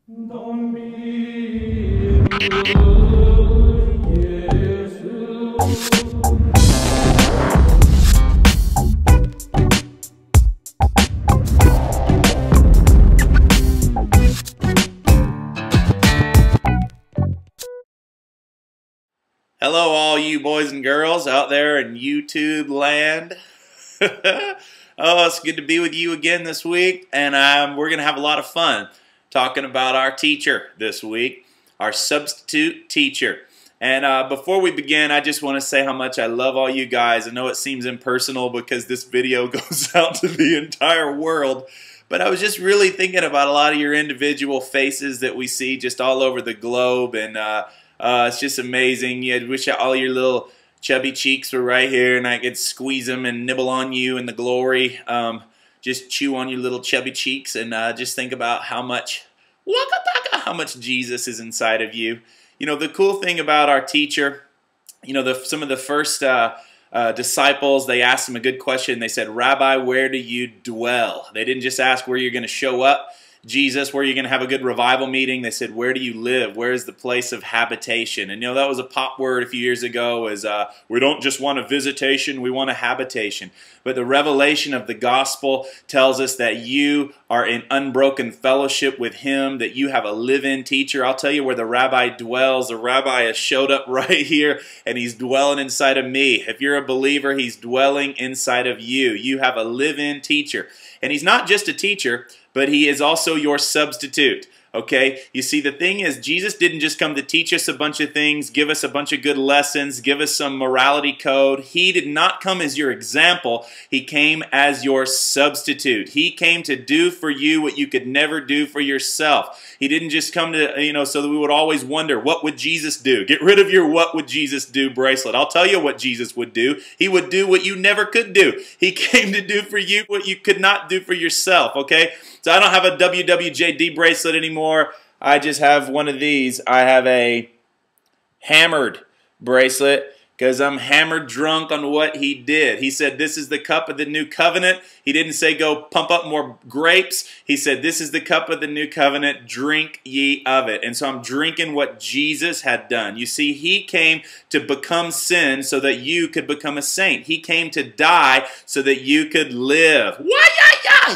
Don't be good, Jesus. Hello, all you boys and girls out there in YouTube land. Oh, it's good to be with you again this week, and we're going to have a lot of fun talking about our teacher this week, our substitute teacher. And before we begin, I just want to say how much I love all you guys. I know it seems impersonal because this video goes out to the entire world, but I was just really thinking about a lot of your individual faces that we see just all over the globe, and it's just amazing. I wish all your little chubby cheeks were right here and I could squeeze them and nibble on you in the glory. Just chew on your little chubby cheeks and just think about how much Jesus is inside of you. You know, the cool thing about our teacher, you know, some of the first disciples, they asked him a good question. They said, "Rabbi, where do you dwell?" They didn't just ask where you're going to show up. Jesus, where you're going to have a good revival meeting. They said, where do you live? Where is the place of habitation? And you know, that was a pop word a few years ago, is we don't just want a visitation, we want a habitation. But the revelation of the gospel tells us that you are in unbroken fellowship with him, that you have a live-in teacher. I'll tell you where the rabbi dwells. The rabbi has showed up right here, and he's dwelling inside of me. If you're a believer, he's dwelling inside of you. You have a live-in teacher. And he's not just a teacher, but he is also your substitute. Okay? You see, the thing is, Jesus didn't just come to teach us a bunch of things, give us a bunch of good lessons, give us some morality code. He did not come as your example. He came as your substitute. He came to do for you what you could never do for yourself. He didn't just come to, you know, so that we would always wonder, what would Jesus do? Get rid of your "what would Jesus do" bracelet. I'll tell you what Jesus would do. He would do what you never could do. He came to do for you what you could not do for yourself, okay? So I don't have a WWJD bracelet anymore. I just have one of these. I have a hammered bracelet because I'm hammered drunk on what he did. He said, this is the cup of the new covenant. He didn't say go pump up more grapes. He said, this is the cup of the new covenant. Drink ye of it. And so I'm drinking what Jesus had done. You see, he came to become sin so that you could become a saint. He came to die so that you could live.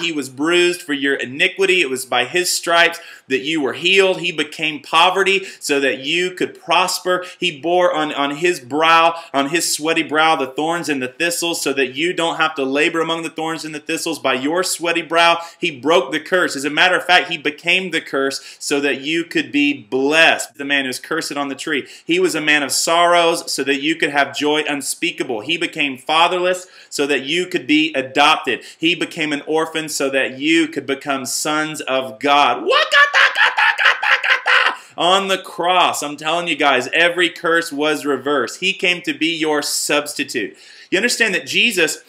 He was bruised for your iniquity. It was by his stripes that you were healed. He became poverty so that you could prosper. He bore on his brow, on his sweaty brow, the thorns and the thistles so that you don't have to labor among the thorns and the thistles. By your sweaty brow, he broke the curse. As a matter of fact, he became the curse so that you could be blessed. The man who's cursed on the tree. He was a man of sorrows so that you could have joy unspeakable. He became fatherless so that you could be adopted. He became an orphan so that you could become sons of God. On the cross, I'm telling you guys, every curse was reversed. He came to be your substitute. You understand that Jesus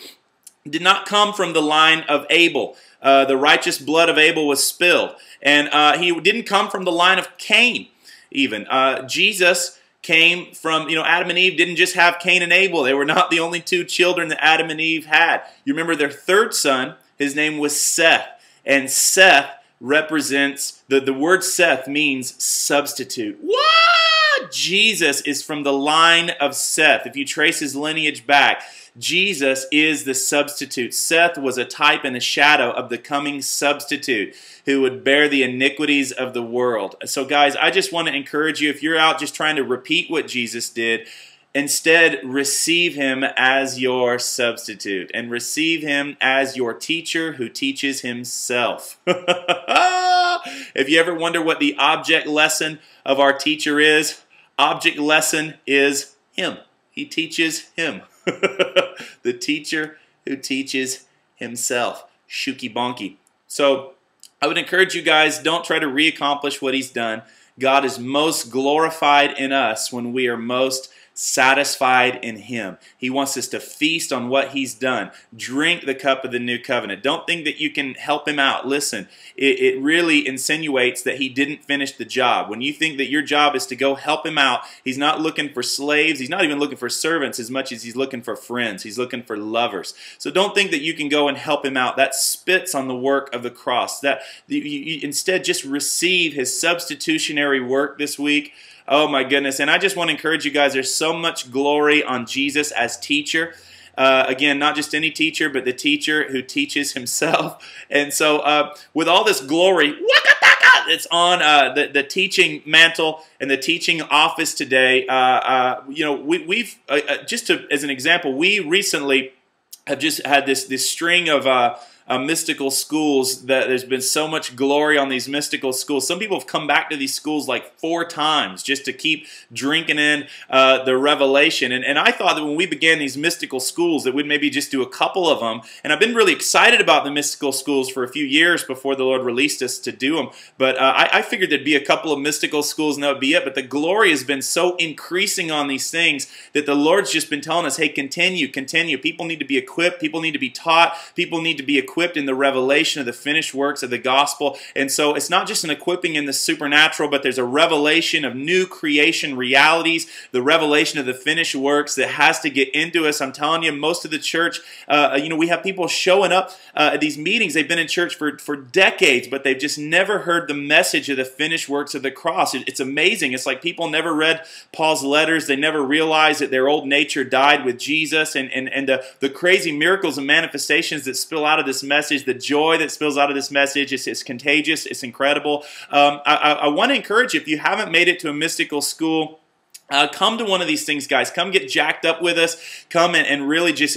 did not come from the line of Abel. The righteous blood of Abel was spilled. And he didn't come from the line of Cain, even. Jesus came from, you know, Adam and Eve didn't just have Cain and Abel. They were not the only two children that Adam and Eve had. You remember their third son, his name was Seth. And Seth represents, the word Seth means substitute. What? Jesus is from the line of Seth. If you trace his lineage back, Jesus is the substitute. Seth was a type and a shadow of the coming substitute who would bear the iniquities of the world. So guys, I just want to encourage you, if you're out just trying to repeat what Jesus did, instead, receive him as your substitute and receive him as your teacher who teaches himself. If you ever wonder what the object lesson of our teacher is, object lesson is him. He teaches him. The teacher who teaches himself. Shuki bonky. So I would encourage you guys, don't try to reaccomplish what he's done. God is most glorified in us when we are most satisfied in Him. He wants us to feast on what He's done. Drink the cup of the new covenant. Don't think that you can help Him out. Listen, it really insinuates that He didn't finish the job. When you think that your job is to go help Him out, He's not looking for slaves. He's not even looking for servants as much as He's looking for friends. He's looking for lovers. So don't think that you can go and help Him out. That spits on the work of the cross. That you instead just receive His substitutionary work this week. Oh my goodness. And I just want to encourage you guys, there's so much glory on Jesus as teacher. Again, not just any teacher, but the teacher who teaches Himself. And so with all this glory, it's on the teaching mantle and the teaching office today. You know, we've just as an example, we recently have just had this string of mystical schools. That there's been so much glory on these mystical schools. Some people have come back to these schools like 4 times just to keep drinking in the revelation. And I thought that when we began these mystical schools that we'd maybe just do a couple of them. And I've been really excited about the mystical schools for a few years before the Lord released us to do them. But I figured there'd be a couple of mystical schools and that would be it. But the glory has been so increasing on these things that the Lord's just been telling us, hey, continue, continue. People need to be equipped. People need to be taught. People need to be equipped in the revelation of the finished works of the gospel. And so it's not just an equipping in the supernatural, but there's a revelation of new creation realities, the revelation of the finished works that has to get into us. I'm telling you, most of the church, you know, we have people showing up at these meetings. They've been in church for decades, but they've just never heard the message of the finished works of the cross. It's amazing. It's like people never read Paul's letters. They never realized that their old nature died with Jesus, and the crazy miracles and manifestations that spill out of this message, the joy that spills out of this message, it's contagious, it's incredible. I want to encourage you, if you haven't made it to a mystical school, come to one of these things, guys. Come get jacked up with us. Come and really just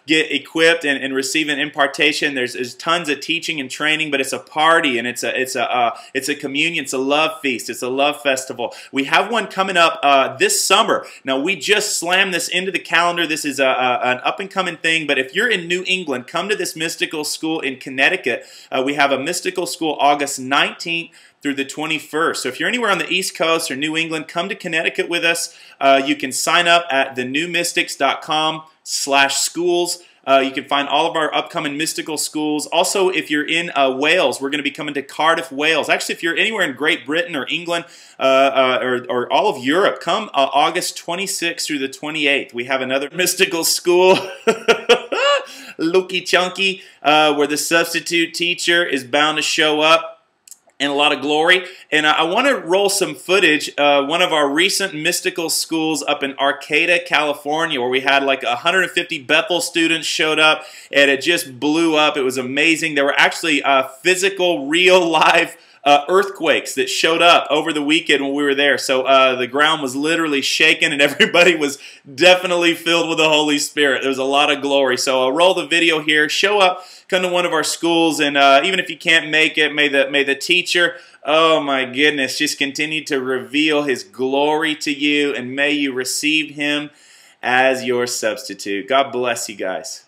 get equipped and receive an impartation. There's tons of teaching and training, but it's a party and it's a communion. It's a love feast. It's a love festival. We have one coming up this summer. Now we just slammed this into the calendar. This is an up and coming thing. But if you're in New England, come to this mystical school in Connecticut. We have a mystical school August 19th through the 21st. So if you're anywhere on the East Coast or New England, come to Connecticut with us. You can sign up at thenewmystics.com/schools. You can find all of our upcoming mystical schools. Also, if you're in Wales, we're going to be coming to Cardiff, Wales. Actually, if you're anywhere in Great Britain or England or all of Europe, come August 26th through the 28th. We have another mystical school, Looky Chunky, where the substitute teacher is bound to show up and a lot of glory. And I want to roll some footage. One of our recent mystical schools up in Arcata, California, where we had like 150 Bethel students showed up, and it just blew up. It was amazing. There were actually physical, real, live earthquakes that showed up over the weekend when we were there. So the ground was literally shaking and everybody was definitely filled with the Holy Spirit. There was a lot of glory. So I'll roll the video here. Show up, come to one of our schools, and even if you can't make it, may the teacher, oh my goodness, just continue to reveal His glory to you, and may you receive Him as your substitute. God bless you guys.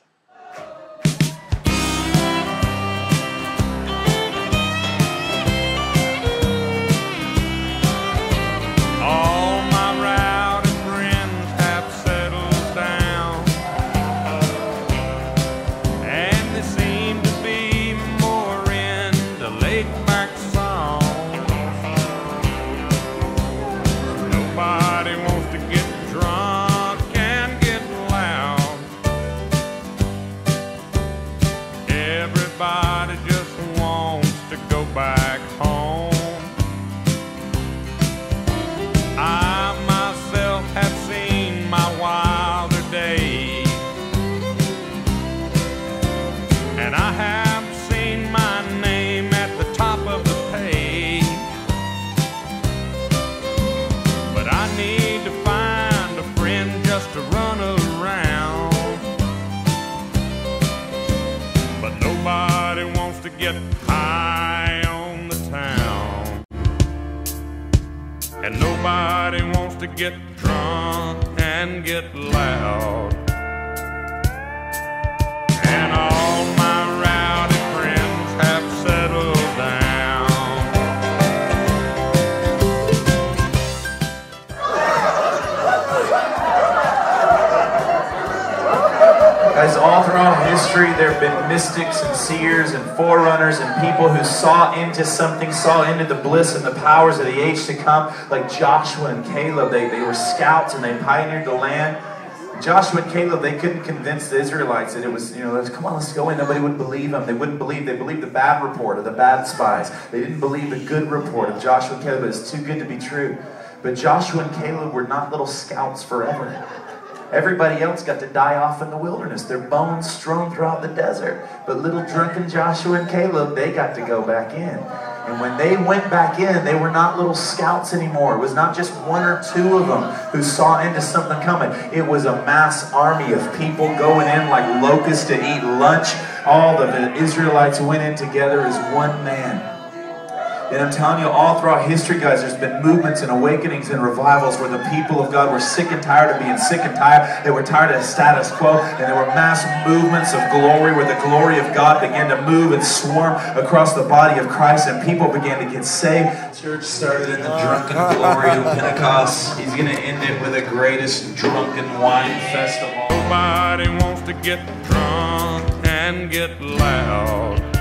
And nobody wants to get drunk and get loud. And all my rowdy friends have settled down. history, there have been mystics and seers and forerunners and people who saw into something, saw into the bliss and the powers of the age to come, like Joshua and Caleb. They were scouts and they pioneered the land. Joshua and Caleb, they couldn't convince the Israelites that it was, come on, let's go in. Nobody would believe them. They wouldn't believe. They believed the bad report of the bad spies. They didn't believe the good report of Joshua and Caleb. It's too good to be true. But Joshua and Caleb were not little scouts forever. Everybody else got to die off in the wilderness. Their bones strewn throughout the desert. But little drunken Joshua and Caleb, they got to go back in. And when they went back in, they were not little scouts anymore. It was not just one or two of them who saw into something coming. It was a mass army of people going in like locusts to eat lunch. All of the Israelites went in together as one man. And I'm telling you, all throughout history, guys, there's been movements and awakenings and revivals where the people of God were sick and tired of being sick and tired. They were tired of status quo. And there were mass movements of glory where the glory of God began to move and swarm across the body of Christ. And people began to get saved. Church started in the drunken glory of Pentecost. He's going to end it with the greatest drunken wine festival. Nobody wants to get drunk and get loud.